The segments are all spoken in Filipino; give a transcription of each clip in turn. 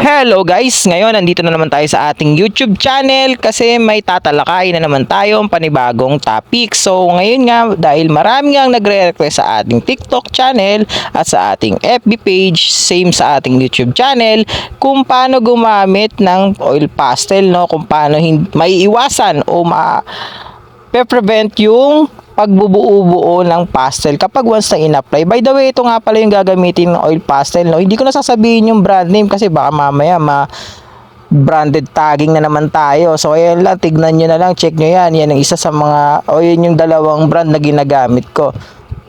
Hello guys! Ngayon nandito na naman tayo sa ating YouTube channel kasi may tatalakayin na naman tayong panibagong topic. So ngayon nga dahil marami nga nagre-request sa ating TikTok channel at sa ating FB page, same sa ating YouTube channel, kung paano gumamit ng oil pastel, no? Kung paano maiiwasan o prevent yung pagbubuo-buo ng pastel kapag once na in-apply. By the way, ito nga pala yung gagamitin ng oil pastel, no? Hindi ko na sasabihin yung brand name kasi baka mamaya branded tagging na naman tayo. So ayan lang, tignan nyo na lang, check nyo yan. Yan ang isa sa mga, o yun yung dalawang brand na ginagamit ko.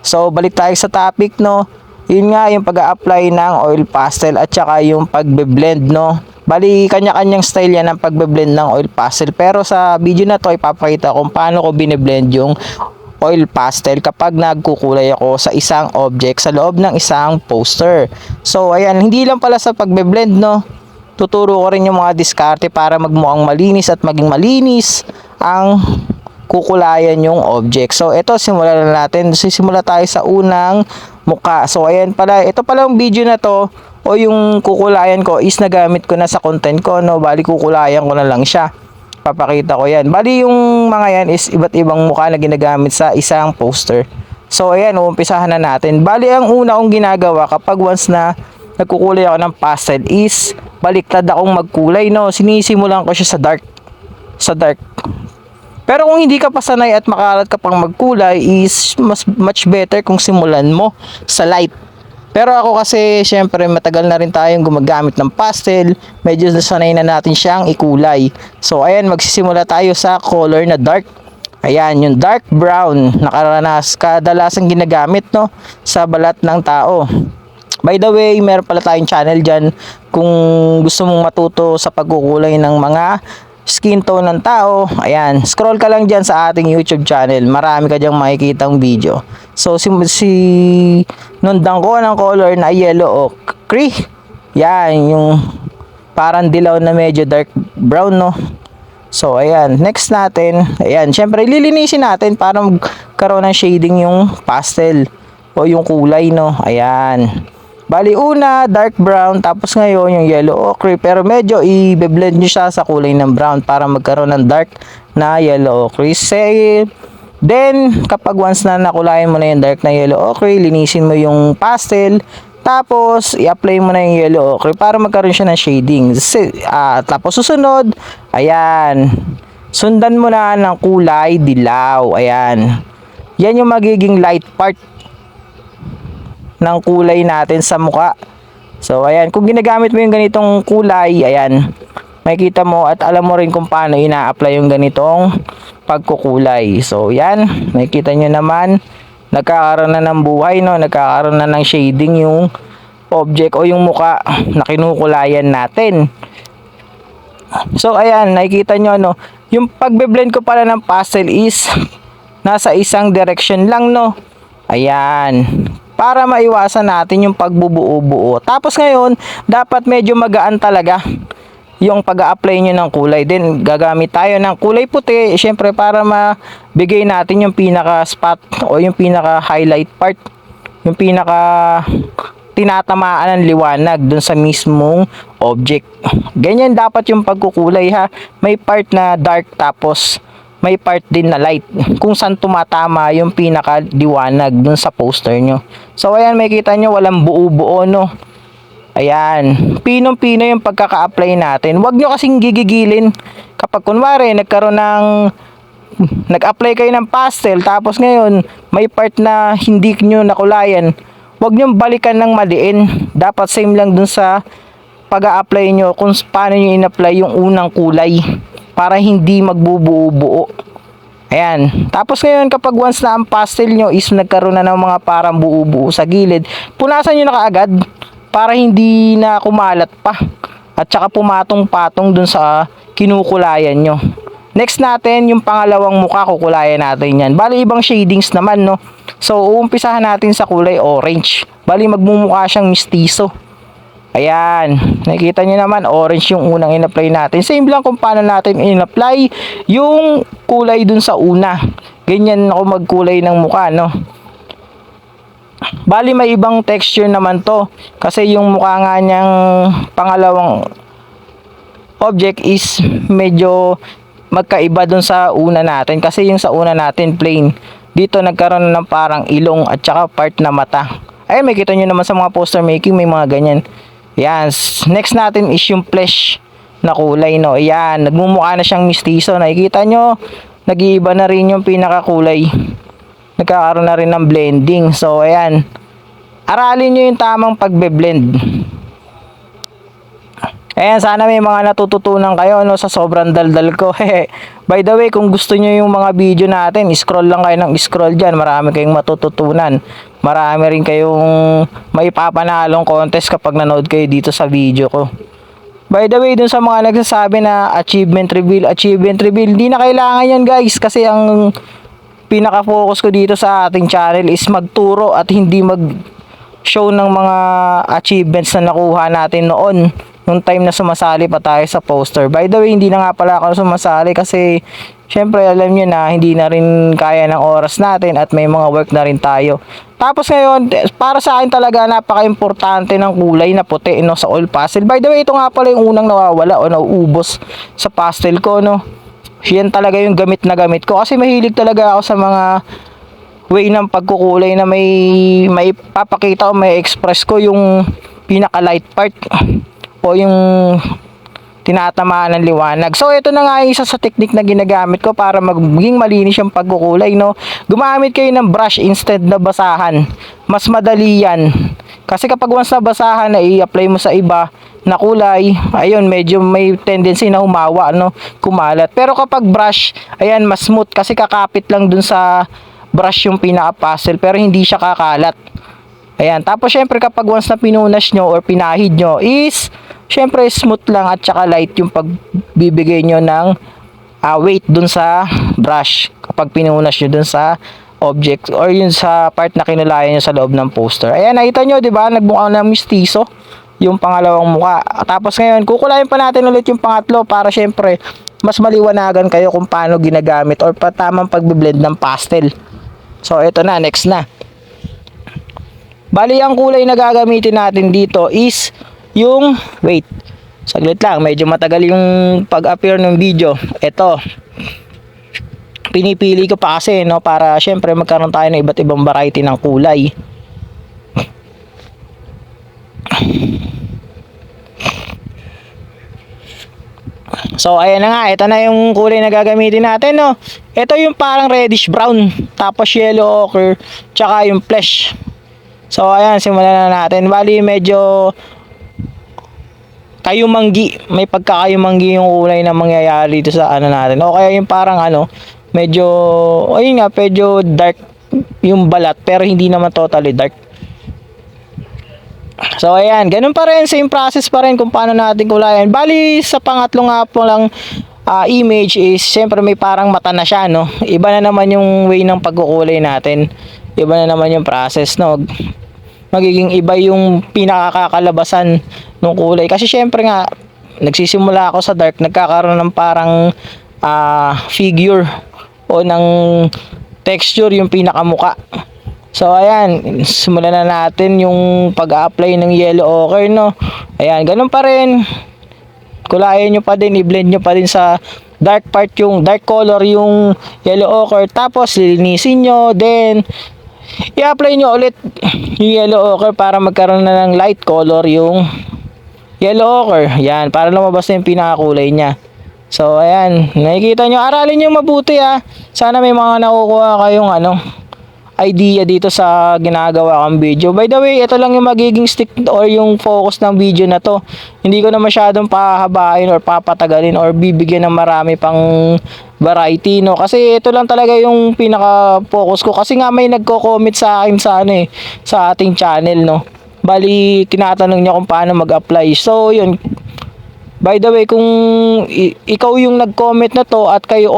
So balik tayo sa topic, no? Yun nga yung pag-a-apply ng oil pastel at saka yung pagbe-blend, no? Bali, kanya-kanyang style yan ng pagbe-blend ng oil pastel. Pero sa video na to, ipapakita kung paano ko bine-blend yung oil pastel kapag nagkukulay ako sa isang object sa loob ng isang poster. So, ayan, hindi lang pala sa pagbe-blend, no? Tuturo ko rin yung mga diskarte para magmukhang malinis at maging malinis ang kukulayan yung object. So, ito, simulan na natin. Sisimula tayo sa unang muka. So, ayan pala. Ito pala yung video na to o yung kukulayan ko is nagamit ko na sa content ko, no? Bali, kukulayan ko na lang siya. Papakita ko yan. Bali yung mga yan is iba't ibang mukha na ginagamit sa isang poster. So ayan, umpisahan na natin. Bali ang una kong ginagawa kapag once na nagkukulay ako ng pastel is baliktad akong magkulay, no? Sinisimulan ko siya sa dark. Pero kung hindi ka pa sanay at makalat ka pang magkulay is much better kung simulan mo sa light. Pero ako kasi syempre matagal na rin tayong gumagamit ng pastel, medyo nasanay na natin siyang ikulay. So ayan, magsisimula tayo sa color na dark. Ayan, yung dark brown na kadalasan ginagamit, no, sa balat ng tao. By the way, meron pala tayong channel dyan kung gusto mong matuto sa pagkukulay ng mga skin tone ng tao. Ayan, scroll ka lang dyan sa ating YouTube channel. Marami ka dyang makikitang video. So, nundan ko ng color na yellow ochre. Yan, yung parang dilaw na medyo dark brown, no? So, ayan. Next natin, ayan. Syempre, lilinisin natin para magkaroon ng shading yung pastel o yung kulay, no? Ayan. Bali, una, dark brown, tapos ngayon yung yellow ochre, pero medyo i-blend nyo siya sa kulay ng brown para magkaroon ng dark na yellow ochre. Then, kapag once na nakulayan mo na yung dark na yellow ochre, linisin mo yung pastel, tapos i-apply mo na yung yellow ochre para magkaroon siya ng shading. Tapos susunod, ayan, sundan mo na ng kulay dilaw, ayan. Yan yung magiging light part ng kulay natin sa mukha. So ayan, kung ginagamit mo yung ganitong kulay, ayan, makikita mo at alam mo rin kung paano ina-apply yung ganitong pagkukulay. So yan, makikita nyo naman, nagkakaroon na ng buhay, no? Nagkakaroon na ng shading yung object o yung mukha na kinukulayan natin. So ayan, nakikita nyo, no? Yung pagbe-blend ko pala ng pastel is nasa isang direction lang, no? Ayan, para maiwasan natin yung pagbubuo-buo. Tapos ngayon, dapat medyo magaan talaga yung pag-a-apply nyo ng kulay. Then, gagamit tayo ng kulay puti, syempre para mabigay natin yung pinaka-spot o yung pinaka-highlight part, yung tinatamaan ng liwanag dun sa mismong object. Ganyan dapat yung pagkukulay, ha. May part na dark tapos may part din na light kung saan tumatama yung pinaka-liwanag dun sa poster nyo. So ayan, makikita nyo walang buo-buo, no? Ayan, pinong-pino yung pagkaka-apply natin. Huwag nyo kasing gigigilin kapag kunwari nag-apply kayo ng pastel tapos ngayon may part na hindi nyo nakulayan. Huwag nyo balikan ng maliin. Dapat same lang dun sa pag-a-apply nyo kung paano nyo in-apply yung unang kulay para hindi magbubuo-buo. Ayan. Tapos ngayon kapag once na ang pastel nyo is nagkaroon na ng mga parang buo-buo sa gilid, punasan nyo na kaagad para hindi na kumalat pa at saka pumatong-patong dun sa kinukulayan nyo. Next natin, yung pangalawang mukha, kukulayan natin yan. Bali ibang shadings naman, no? So uumpisahan natin sa kulay orange. Bali magmumukha siyang mistiso. Ayan, nakikita nyo naman, orange yung unang in-apply natin. Same lang kung paano natin in-apply yung kulay dun sa una. Ganyan ako magkulay ng mukha, no? Bali may ibang texture naman to. Kasi yung mukha nga niyang pangalawang object is medyo magkaiba dun sa una natin. Kasi yung sa una natin plain, dito nagkaroon ng parang ilong at saka part na mata. Ay, may kita nyo naman sa mga poster making, may mga ganyan. Yan. Next natin is yung flesh na kulay, no. Yan, nagmumukha na siyang mistiso. Nakikita nyo, nag-iiba na rin yung pinakakulay. Nagkakaroon na rin ng blending. So, ayan. Aralin nyo yung tamang pagbe-blend. Ayan, sana may mga natututunan kayo, no, sa sobrang daldal ko. By the way, kung gusto nyo yung mga video natin, scroll lang kayo ng scroll dyan. Marami kayong matututunan. Marami rin kayong maipapanalong contest kapag nanood kayo dito sa video ko. By the way, dun sa mga nagsasabi na achievement reveal, hindi na kailangan yan guys. Kasi ang pinaka-focus ko dito sa ating channel is magturo at hindi mag-show ng mga achievements na nakuha natin noon. Nung time na sumasali pa tayo sa poster. By the way, hindi na nga pala ako sumasali kasi syempre alam nyo na hindi na rin kaya ng oras natin at may mga work na rin tayo. Tapos ngayon, para sa akin talaga napaka-importante ng kulay na puti, no, sa oil pastel. By the way, ito nga pala yung unang nawawala o nauubos sa pastel ko, no. Yan talaga yung gamit na gamit ko kasi mahilig talaga ako sa mga way ng pagkukulay na may papakita o may express ko yung pinaka light part o yung tinatamaan ng liwanag. So ito na nga yung isa sa technique na ginagamit ko para maging malinis yung pagkukulay, no. Gumamit kayo ng brush instead na basahan. Mas madali yan. Kasi kapag once na basahan na i-apply mo sa iba na kulay, ayun, medyo may tendency na humawa, no, kumalat. Pero kapag brush, ayan, mas smooth kasi kakapit lang dun sa brush yung pinaka-pastel pero hindi siya kakalat. Ayan, tapos syempre kapag once na pinunas nyo or pinahid nyo is syempre smooth lang at saka light yung pagbibigay nyo ng weight dun sa brush kapag pinunas nyo dun sa object or yun sa part na kinulayan nyo sa loob ng poster. Ayan, nakita nyo, di ba? Nagmukha ng mistiso yung pangalawang mukha. Tapos ngayon, kukulayin pa natin ulit yung pangatlo para syempre mas maliwanagan kayo kung paano ginagamit or tamang pagbiblend ng pastel. So, ito na, next na. Bali, ang kulay na gagamitin natin dito is yung, wait, saglit lang, medyo matagal yung pag-appear ng video. Ito, pinipili ko pa kasi, no, para syempre magkaroon tayo ng iba't ibang variety ng kulay. So, ayan na nga, ito na yung kulay na gagamitin natin, no. Ito yung parang reddish brown, tapos yellow ochre, tsaka yung flesh. So, ayan, simulan na natin. Bali, medyo kayumanggi. May pagkakayumanggi yung kulay na mangyayari dito sa ano natin. O kaya yung parang ano, medyo, ayun nga, medyo dark yung balat, pero hindi naman totally dark. So, ayan, ganun pa rin, same process pa rin kung paano natin kulayan. Bali, sa pangatlo nga po lang image is, syempre may parang mata na siya, no? Iba na naman yung way ng pagkukulay natin. Iba na naman yung process, no? Magiging iba yung pinakakalabasan ng kulay. Kasi syempre nga, nagsisimula ako sa dark, nagkakaroon ng parang figure o ng texture yung pinakamuka. So, ayan, simulan na natin yung pag-apply ng yellow ochre, no? Ayan, ganun pa rin. Kulayan nyo pa din, i-blend nyo pa din sa dark part yung dark color yung yellow ochre. Tapos, lilinisin nyo, then i-apply nyo ulit yung yellow ochre para magkaroon na ng light color yung yellow ochre. Yan, para lumabas na yung pinakakulay niya. So, ayan, nakikita nyo, aralin nyo mabuti Sana may mga nakukuha kayong idea dito sa ginagawa kong video. By the way, ito lang yung magiging stick or yung focus ng video na to. Hindi ko na masyadong pahabain or papatagalin or bibigyan ng marami pang variety, no? Kasi ito lang talaga yung pinaka-focus ko. Kasi nga may nagko-comment sa akin sa ating channel, no? Bali, tinatanong niya kung paano mag-apply. So, yun. By the way, kung ikaw yung nag-comment na to at kayo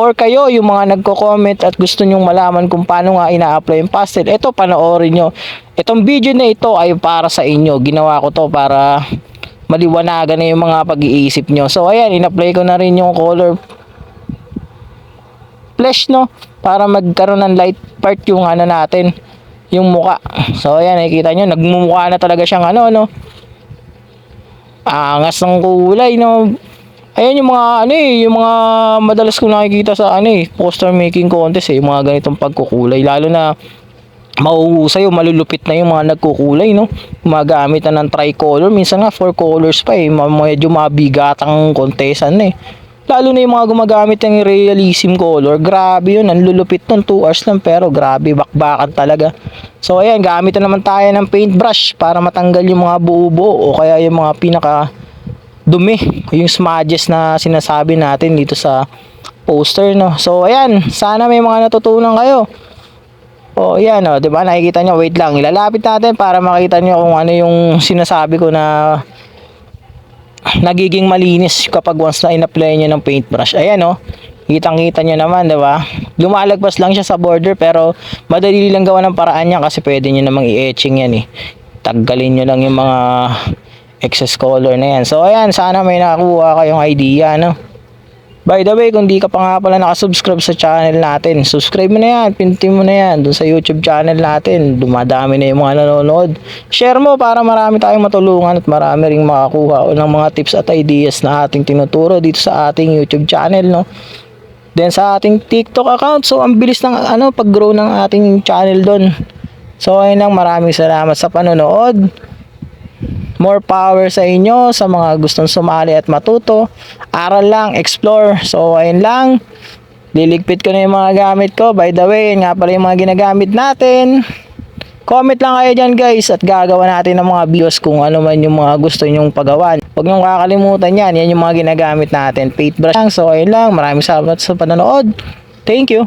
yung mga nagko-comment at gusto nyong malaman kung paano nga ina-apply yung pastel, ito panoorin nyo. Itong video na ito ay para sa inyo. Ginawa ko to para maliwanagan na yung mga pag-iisip nyo. So, ayan, in-apply ko na rin yung color flesh, no? Para magkaroon ng light part yung natin, yung muka. So, ayan, nakikita nyo, nagmumukha na talaga siyang angas ng kulay, no? Ayan yung mga ano eh, yung mga madalas ko nakikita sa ano eh, poster making contest eh, yung mga ganitong pagkukulay. Lalo na mauhusay o malulupit na yung mga nagkukulay, no? Gumagamit na ng tricolor, minsan nga four colors pa eh, medyo mabigatang kontesan na eh. Lalo na yung mga gumagamit ng realism color, grabe yun, ang lulupit nun, 2 hours lang pero grabe, bakbakan talaga. So ayan, gamit na naman tayo ng paintbrush para matanggal yung mga buo-buo o kaya yung mga pinaka dumi, yung smudges na sinasabi natin dito sa poster, no? So ayan, sana may mga natutunan kayo. O yan, o, 'di ba? Nakikita nyo, wait lang, ilalapit natin para makita nyo kung ano yung sinasabi ko na nagiging malinis kapag once na in-apply nyo ng paintbrush. Ayan, o, kitang-kita nyo naman, 'di ba? Lumalagpas lang siya sa border pero madali lang gawa ng paraan yan kasi pwede nyo namang i-etching yan eh. Tanggalin nyo lang yung mga excess color na yan. So ayan, sana may nakakuha kayong idea, no? By the way, kung di ka pa nga pala nakasubscribe sa channel natin, subscribe mo na yan, pindutin mo na yan dun sa YouTube channel natin. Dumadami na yung mga nanonood. Share mo para marami tayong matulungan at marami ring makakuha ng mga tips at ideas na ating tinuturo dito sa ating YouTube channel, no? Then sa ating TikTok account, so ang bilis ng pag-grow ng ating channel doon. So ayun lang, maraming salamat sa panonood. More power sa inyo, sa mga gustong sumali at matuto. Aral lang, explore. So ayun lang, liligpit ko na yung mga gamit ko. By the way, yun nga pala yung mga ginagamit natin. Comment lang kayo dyan guys at gagawa natin ng mga videos kung ano man yung mga gusto nyong pagawan. Huwag nyong kakalimutan yan, yan yung mga ginagamit natin. Paintbrush lang. So ayun lang, maraming salamat sa panonood. Thank you.